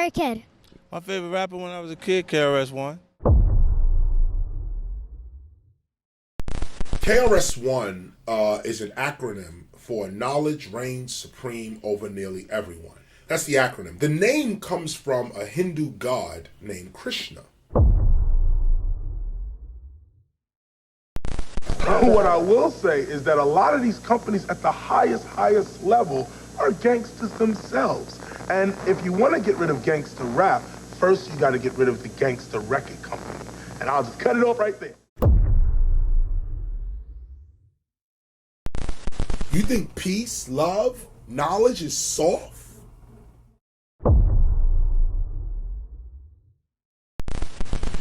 were a kid? My favorite rapper when I was a kid, KRS-One. KRS-One is an acronym for Knowledge Reigns Supreme Over Nearly Everyone. That's the acronym. The name comes from a Hindu god named Krishna. What I will say is that a lot of these companies at the highest level are gangsters themselves. And if you want to get rid of gangster rap, first you got to get rid of the gangster record company. And I'll just cut it off right there. You think peace, love, knowledge is soft?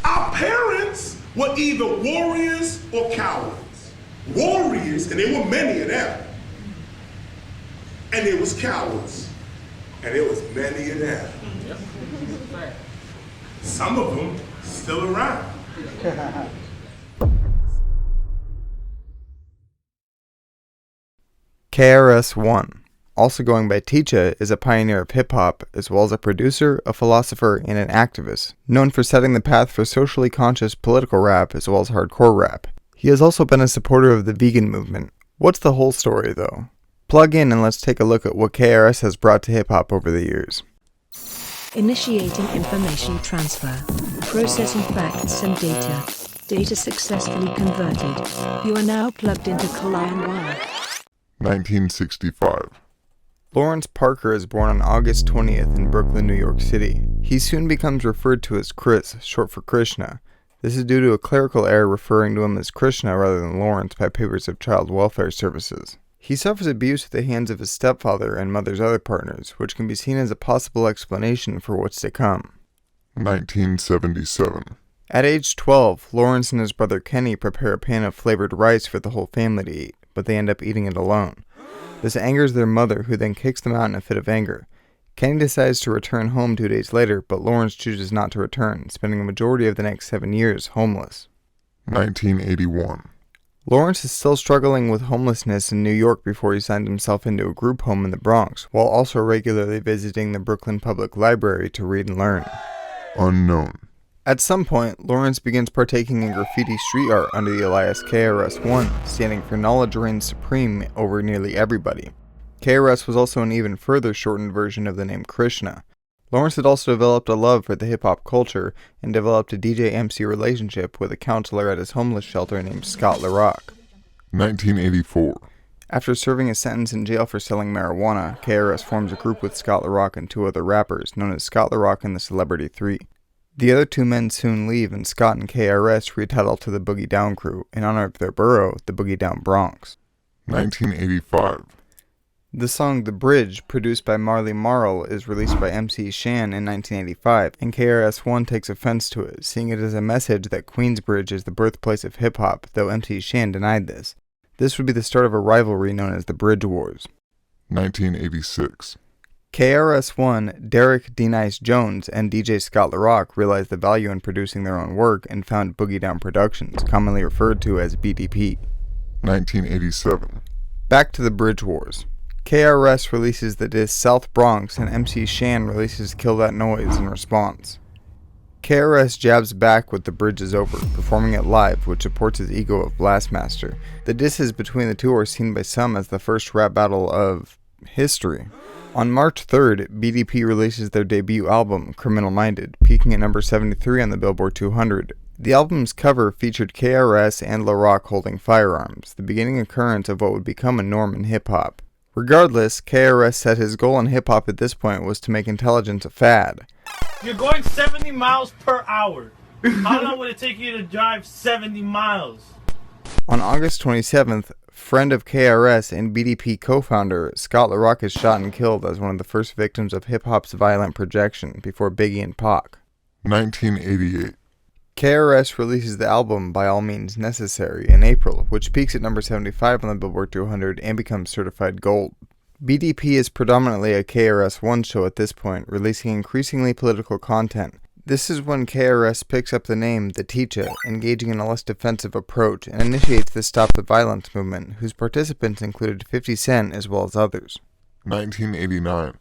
Our parents were either warriors or cowards. Warriors, and there were many of them. And there was cowards. And there was many of them. Some of them still around. KRS-One, also going by H.E.A.L, is a pioneer of hip-hop, as well as a producer, a philosopher, and an activist, known for setting the path for socially conscious political rap as well as hardcore rap. He has also been a supporter of the vegan movement. What's the whole story, though? Plug in and let's take a look at what KRS has brought to hip-hop over the years. Initiating information transfer. Processing facts and data. Data successfully converted. You are now plugged into ColianWire. 1965. Lawrence Parker is born on August 20th in Brooklyn, New York City. He soon becomes referred to as Kris, short for Krishna. This is due to a clerical error referring to him as Krishna rather than Lawrence by papers of child welfare services. He suffers abuse at the hands of his stepfather and mother's other partners, which can be seen as a possible explanation for what's to come. 1977. At age 12, Lawrence and his brother Kenny prepare a pan of flavored rice for the whole family to eat, but they end up eating it alone. This angers their mother, who then kicks them out in a fit of anger. Kenny decides to return home 2 days later, but Lawrence chooses not to return, spending the majority of the next 7 years homeless. 1981. Lawrence is still struggling with homelessness in New York before he signed himself into a group home in the Bronx, while also regularly visiting the Brooklyn Public Library to read and learn. Unknown. At some point, Lawrence begins partaking in graffiti street art under the alias KRS-One, standing for Knowledge Reigns Supreme over nearly everybody. KRS was also an even further shortened version of the name Krishna. Lawrence had also developed a love for the hip-hop culture and developed a DJ-MC relationship with a counselor at his homeless shelter named Scott LaRock. 1984. After serving a sentence in jail for selling marijuana, KRS forms a group with Scott LaRock and 2 other rappers, known as Scott LaRock and the Celebrity 3. The other 2 men soon leave, and Scott and KRS retitle to the Boogie Down crew, in honor of their borough, the Boogie Down Bronx. 1985. The song The Bridge, produced by Marley Marl, is released by MC Shan in 1985, and KRS-One takes offense to it, seeing it as a message that Queensbridge is the birthplace of hip-hop, though MC Shan denied this. This would be the start of a rivalry known as the Bridge Wars. 1986. KRS-One, Derek D. Nice Jones, and DJ Scott LaRock realized the value in producing their own work and found Boogie Down Productions, commonly referred to as BDP. 1987. Back to the Bridge Wars. KRS releases the diss South Bronx, and MC Shan releases Kill That Noise in response. KRS jabs back with The Bridge Is Over, performing it live, which supports his ego of Blastmaster. The disses between the two are seen by some as the first rap battle of history. On March 3rd, BDP releases their debut album, Criminal Minded, peaking at number 73 on the Billboard 200. The album's cover featured KRS and LaRock holding firearms, the beginning occurrence of what would become a norm in hip-hop. Regardless, KRS said his goal in hip-hop at this point was to make intelligence a fad. You're going 70 miles per hour. How long would it take you to drive 70 miles? On August 27th, friend of KRS and BDP co-founder Scott LaRock is shot and killed as one of the first victims of hip-hop's violent projection before Biggie and Pac. 1988. KRS releases the album By All Means Necessary in April, which peaks at number 75 on the Billboard 200 and becomes certified gold. BDP is predominantly a KRS-One show at this point, releasing increasingly political content. This is when KRS picks up the name The Teacher, engaging in a less defensive approach, and initiates the Stop the Violence movement, whose participants included 50 Cent as well as others. 1989.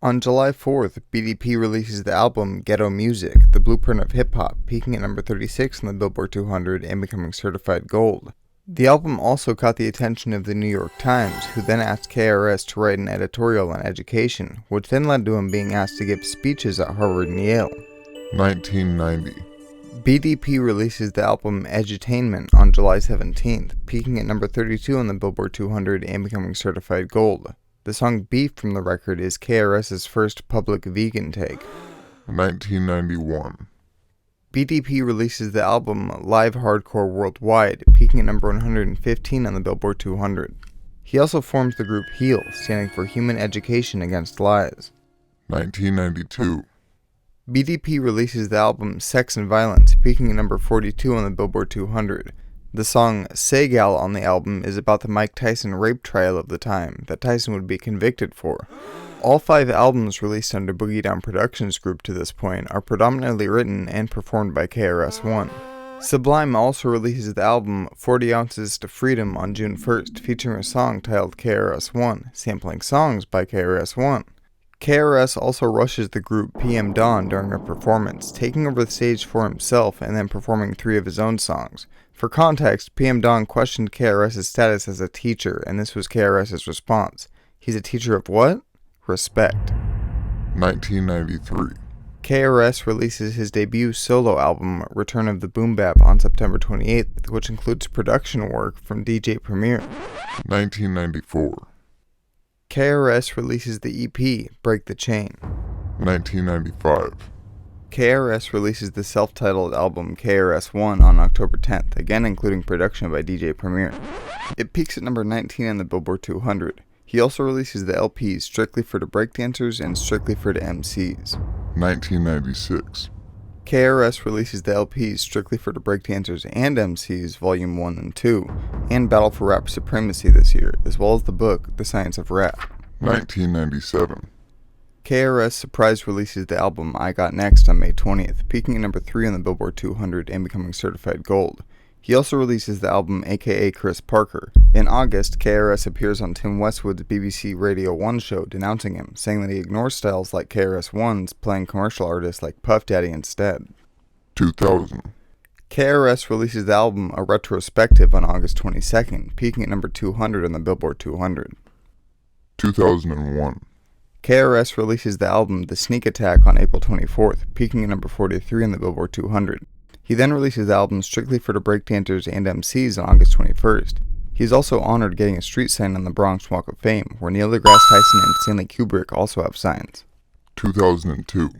On July 4th, BDP releases the album Ghetto Music, the blueprint of hip-hop, peaking at number 36 on the Billboard 200 and becoming certified gold. The album also caught the attention of the New York Times, who then asked KRS to write an editorial on education, which then led to him being asked to give speeches at Harvard and Yale. 1990. BDP releases the album Edutainment on July 17th, peaking at number 32 on the Billboard 200 and becoming certified gold. The song Beef from the record is KRS's first public vegan take. 1991. BDP releases the album Live Hardcore Worldwide, peaking at number 115 on the Billboard 200. He also forms the group H.E.A.L, standing for Human Education Against Lies. 1992. BDP releases the album Sex and Violence, peaking at number 42 on the Billboard 200. The song H.E.A.L on the album is about the Mike Tyson rape trial of the time that Tyson would be convicted for. All 5 albums released under Boogie Down Productions group to this point are predominantly written and performed by KRS-One. Sublime also releases the album 40 Ounces to Freedom on June 1st, featuring a song titled KRS-One, sampling songs by KRS-One. KRS also rushes the group PM Dawn during a performance, taking over the stage for himself and then performing 3 of his own songs. For context, PM Dawn questioned KRS's status as a teacher, and this was KRS's response. He's a teacher of what? Respect. 1993. KRS releases his debut solo album, Return of the BoomBap, on September 28th, which includes production work from DJ Premier. 1994. KRS releases the EP, Break the Chain. 1995. KRS releases the self-titled album KRS-One on October 10th, again including production by DJ Premier. It peaks at number 19 on the Billboard 200. He also releases the LPs Strictly for the Breakdancers and Strictly for the MCs. 1996. KRS releases the LPs Strictly for the Breakdancers and MCs Volume 1 and 2, and Battle for Rap Supremacy this year, as well as the book The Science of Rap. 1997. KRS surprise releases the album I Got Next on May 20th, peaking at number 3 on the Billboard 200 and becoming certified gold. He also releases the album AKA Chris Parker. In August, KRS appears on Tim Westwood's BBC Radio 1 show denouncing him, saying that he ignores styles like KRS-One's, playing commercial artists like Puff Daddy instead. 2000. KRS releases the album A Retrospective on August 22nd, peaking at number 200 on the Billboard 200. 2001. KRS releases the album The Sneak Attack on April 24th, peaking at number 43 on the Billboard 200. He then releases the album Strictly for the Breakdancers and MCs on August 21st. He is also honored getting a street sign on the Bronx Walk of Fame, where Neil deGrasse Tyson and Stanley Kubrick also have signs. 2002.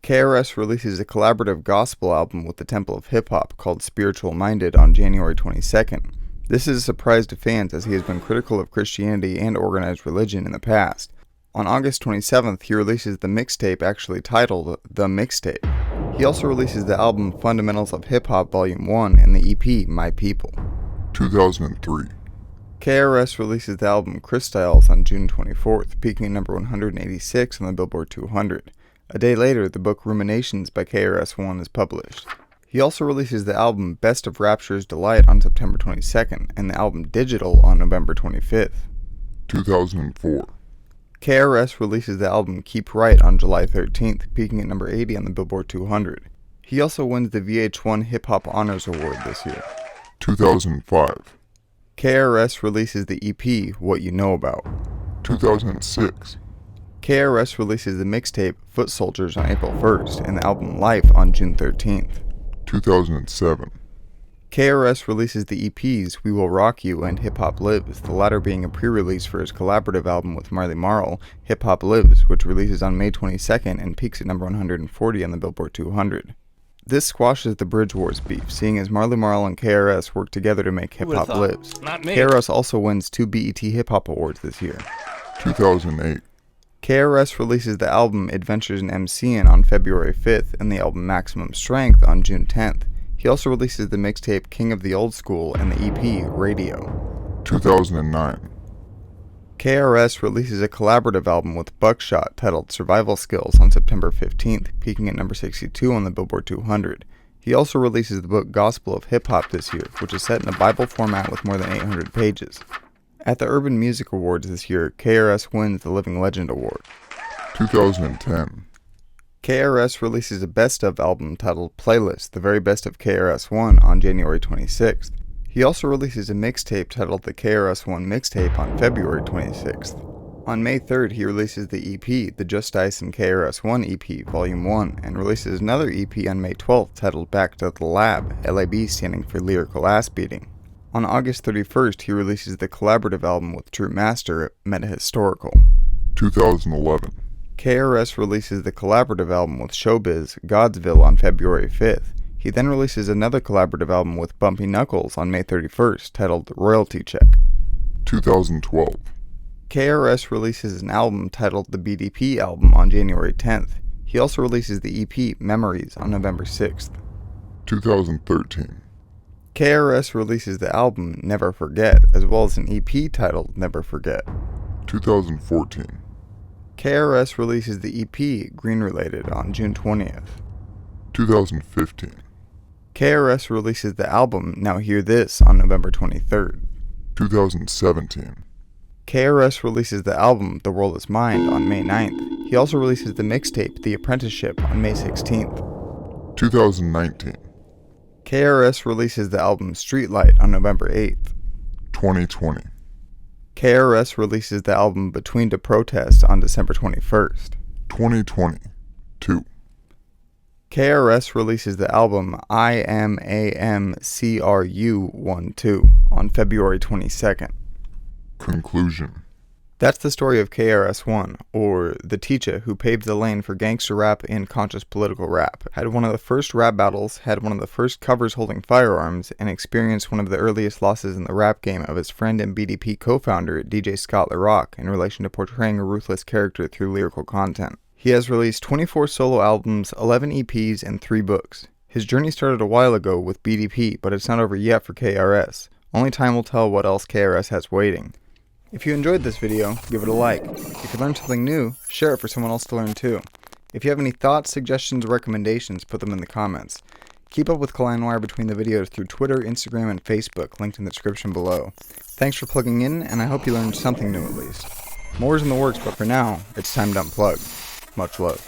KRS releases a collaborative gospel album with the Temple of Hip Hop called Spiritual Minded on January 22nd. This is a surprise to fans as he has been critical of Christianity and organized religion in the past. On August 27th, he releases the mixtape actually titled The Mixtape. He also releases the album Fundamentals of Hip Hop Volume 1 and the EP My People. 2003. KRS releases the album Kristyles on June 24th, peaking at number 186 on the Billboard 200. A day later, the book Ruminations by KRS-One is published. He also releases the album Best of Rapture's Delight on September 22nd and the album Digital on November 25th. 2004. KRS releases the album Keep Right on July 13th, peaking at number 80 on the Billboard 200. He also wins the VH1 Hip Hop Honors Award this year. 2005. KRS releases the EP What You Know About. 2006. KRS releases the mixtape Foot Soldiers on April 1st and the album Life on June 13th. 2007. KRS releases the EPs We Will Rock You and Hip Hop Lives, the latter being a pre-release for his collaborative album with Marley Marl, Hip Hop Lives, which releases on May 22nd and peaks at number 140 on the Billboard 200. This squashes the Bridge Wars beef, seeing as Marley Marl and KRS work together to make Hip Hop Lives. KRS also wins 2 BET Hip Hop Awards this year. 2008. KRS releases the album Adventures in MCing on February 5th and the album Maximum Strength on June 10th. He also releases the mixtape King of the Old School and the EP Radio. 2009. KRS releases a collaborative album with Buckshot titled Survival Skills on September 15th, peaking at number 62 on the Billboard 200. He also releases the book Gospel of Hip Hop this year, which is set in a Bible format with more than 800 pages. At the Urban Music Awards this year, KRS wins the Living Legend Award. 2010. KRS releases a best of album titled Playlist, the very best of KRS-One on January 26th. He also releases a mixtape titled the KRS-One Mixtape on February 26th. On May 3rd, he releases the EP, the Justice and KRS-One EP, Volume 1, and releases another EP on May 12th titled Back to the Lab, LAB standing for Lyrical Ass Beating. On August 31st, he releases the Collaberative album with True Master, Metahistorical. 2011. KRS releases the Collaberative album with Showbiz, Godsville on February 5th. He then releases another Collaberative album with Bumpy Knuckles on May 31st, titled Royalty Check. 2012. KRS releases an album titled the BDP album on January 10th. He also releases the EP Memories on November 6th. 2013. KRS releases the album Never Forget, as well as an EP titled Never Forget. 2014. KRS releases the EP Green Related on June 20th. 2015. KRS releases the album Now Hear This on November 23rd. 2017. KRS releases the album The World Is Mine on May 9th. He also releases the mixtape The Apprenticeship on May 16th. 2019. KRS releases the album Streetlight on November 8th. 2020. KRS releases the album Between to Protest on December 21st. 2022. KRS releases the album IMAMCRU12 on February 22nd. Conclusion. That's the story of KRS-One, or the teacher who paved the lane for gangster rap and conscious political rap, had one of the first rap battles, had one of the first covers holding firearms, and experienced one of the earliest losses in the rap game of his friend and BDP co-founder, DJ Scott LaRock, in relation to portraying a ruthless character through lyrical content. He has released 24 solo albums, 11 EPs, and 3 books. His journey started a while ago with BDP, but it's not over yet for KRS. Only time will tell what else KRS has waiting. If you enjoyed this video, give it a like. If you learned something new, share it for someone else to learn too. If you have any thoughts, suggestions, or recommendations, put them in the comments. Keep up with ColianWire between the videos through Twitter, Instagram, and Facebook, linked in the description below. Thanks for plugging in, and I hope you learned something new at least. More is in the works, but for now, it's time to unplug. Much love.